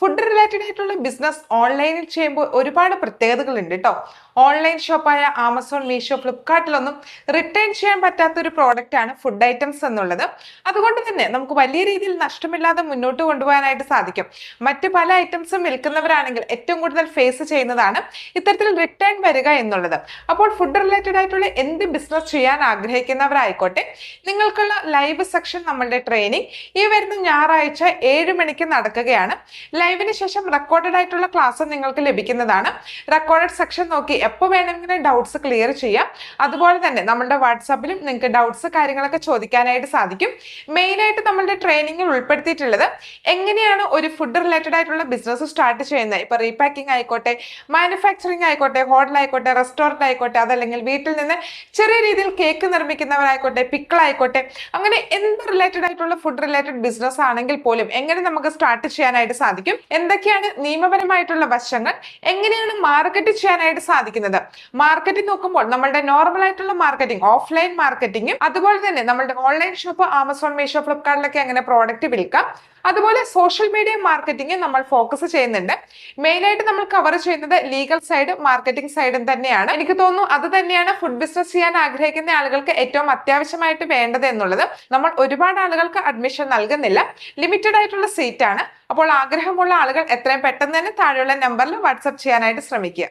Food related ആയിട്ടുള്ള business ഓൺലൈനിൽ ചെയ്യുമ്പോൾ ഒരുപാട് പ്രത്യേകതകളുണ്ട് കേട്ടോ. ഓൺലൈൻ ഷോപ്പായ ആമസോൺ, മീഷോ, ഫ്ലിപ്കാർട്ടിലൊന്നും റിട്ടേൺ ചെയ്യാൻ പറ്റാത്ത ഒരു പ്രോഡക്റ്റ് ആണ് ഫുഡ് ഐറ്റംസ് എന്നുള്ളത്. അതുകൊണ്ട് തന്നെ നമുക്ക് വലിയ രീതിയിൽ നഷ്ടമില്ലാതെ മുന്നോട്ട് കൊണ്ടുപോകാനായിട്ട് സാധിക്കും. മറ്റ് പല ഐറ്റംസും വിൽക്കുന്നവരാണെങ്കിൽ ഏറ്റവും കൂടുതൽ ഫേസ് ചെയ്യുന്നതാണ് ഇത്തരത്തിൽ റിട്ടേൺ വരിക എന്നുള്ളത്. അപ്പോൾ ഫുഡ് റിലേറ്റഡ് ആയിട്ടുള്ള എന്ത് ബിസിനസ് ചെയ്യാൻ ആഗ്രഹിക്കുന്നവരായിക്കോട്ടെ, നിങ്ങൾക്കുള്ള ലൈവ് സെക്ഷൻ നമ്മളുടെ ട്രെയിനിങ് ഈ വരുന്ന ഞായറാഴ്ച 7 മണിക്ക് നടക്കുകയാണ്. ലൈവിന് ശേഷം റെക്കോർഡഡ് ആയിട്ടുള്ള ക്ലാസ് നിങ്ങൾക്ക് ലഭിക്കുന്നതാണ്. റെക്കോർഡഡ് സെക്ഷൻ നോക്കി എപ്പോൾ വേണമെങ്കിലും ഡൗട്ട്സ് ക്ലിയർ ചെയ്യാം. അതുപോലെ തന്നെ നമ്മുടെ വാട്സാപ്പിലും നിങ്ങൾക്ക് ഡൗട്ട്സ് കാര്യങ്ങളൊക്കെ ചോദിക്കാനായിട്ട് സാധിക്കും. മെയിൻ ആയിട്ട് നമ്മളുടെ ട്രെയിനിങ്ങിൽ ഉൾപ്പെടുത്തിയിട്ടുള്ളത് എങ്ങനെയാണ് ഒരു ഫുഡ് റിലേറ്റഡ് ആയിട്ടുള്ള ബിസിനസ് സ്റ്റാർട്ട് ചെയ്യുന്നത്. ഇപ്പൊ റീപാക്കിംഗ് ആയിക്കോട്ടെ, മാനുഫാക്ചറിങ് ആയിക്കോട്ടെ, ഹോട്ടൽ ആയിക്കോട്ടെ, റെസ്റ്റോറന്റ് ആയിക്കോട്ടെ, അതല്ലെങ്കിൽ വീട്ടിൽ നിന്ന് ചെറിയ രീതിയിൽ കേക്ക് നിർമ്മിക്കുന്നവരായിക്കോട്ടെ, പിക്കിൾ ആയിക്കോട്ടെ, അങ്ങനെ എന്ത് റിലേറ്റഡ് ആയിട്ടുള്ള ഫുഡ് റിലേറ്റഡ് ബിസിനസ് ആണെങ്കിൽ പോലും എങ്ങനെ നമുക്ക് സ്റ്റാർട്ട് ചെയ്യാനായിട്ട് സാധിക്കും, എന്തൊക്കെയാണ് നിയമപരമായിട്ടുള്ള വശങ്ങൾ, എങ്ങനെയാണ് മാർക്കറ്റ് ചെയ്യാനായിട്ട് സാധിക്കുന്നത്. മാർക്കറ്റിംഗ് നോക്കുമ്പോൾ നമ്മളുടെ നോർമൽ ആയിട്ടുള്ള മാർക്കറ്റിംഗ്, ഓഫ്ലൈൻ മാർക്കറ്റിംഗും അതുപോലെ തന്നെ നമ്മളുടെ ഓൺലൈൻ ഷോപ്പ് ആമസോൺ, മീഷോ, ഫ്ലിപ്കാർട്ടിലൊക്കെ എങ്ങനെ പ്രോഡക്റ്റ് വിൽക്കാം, അതുപോലെ സോഷ്യൽ മീഡിയ മാർക്കറ്റിംഗ് നമ്മൾ ഫോക്കസ് ചെയ്യുന്നുണ്ട്. മെയിൻ ആയിട്ട് നമ്മൾ കവർ ചെയ്യുന്നത് ലീഗൽ സൈഡ്, മാർക്കറ്റിംഗ് സൈഡും തന്നെയാണ്. എനിക്ക് തോന്നുന്നു അത് തന്നെയാണ് ഫുഡ് ബിസിനസ് ചെയ്യാൻ ആഗ്രഹിക്കുന്ന ആളുകൾക്ക് ഏറ്റവും അത്യാവശ്യമായിട്ട് വേണ്ടത് എന്നുള്ളത്. നമ്മൾ ഒരുപാട് ആളുകൾക്ക് അഡ്മിഷൻ നൽകുന്നില്ല, ലിമിറ്റഡ് ആയിട്ടുള്ള സീറ്റ് ആണ്. അപ്പോൾ ആഗ്രഹമുള്ള ആളുകൾ എത്രയും പെട്ടെന്ന് തന്നെ താഴെയുള്ള നമ്പറിൽ വാട്സ്ആപ്പ് ചെയ്യാനായിട്ട് ശ്രമിക്കുക.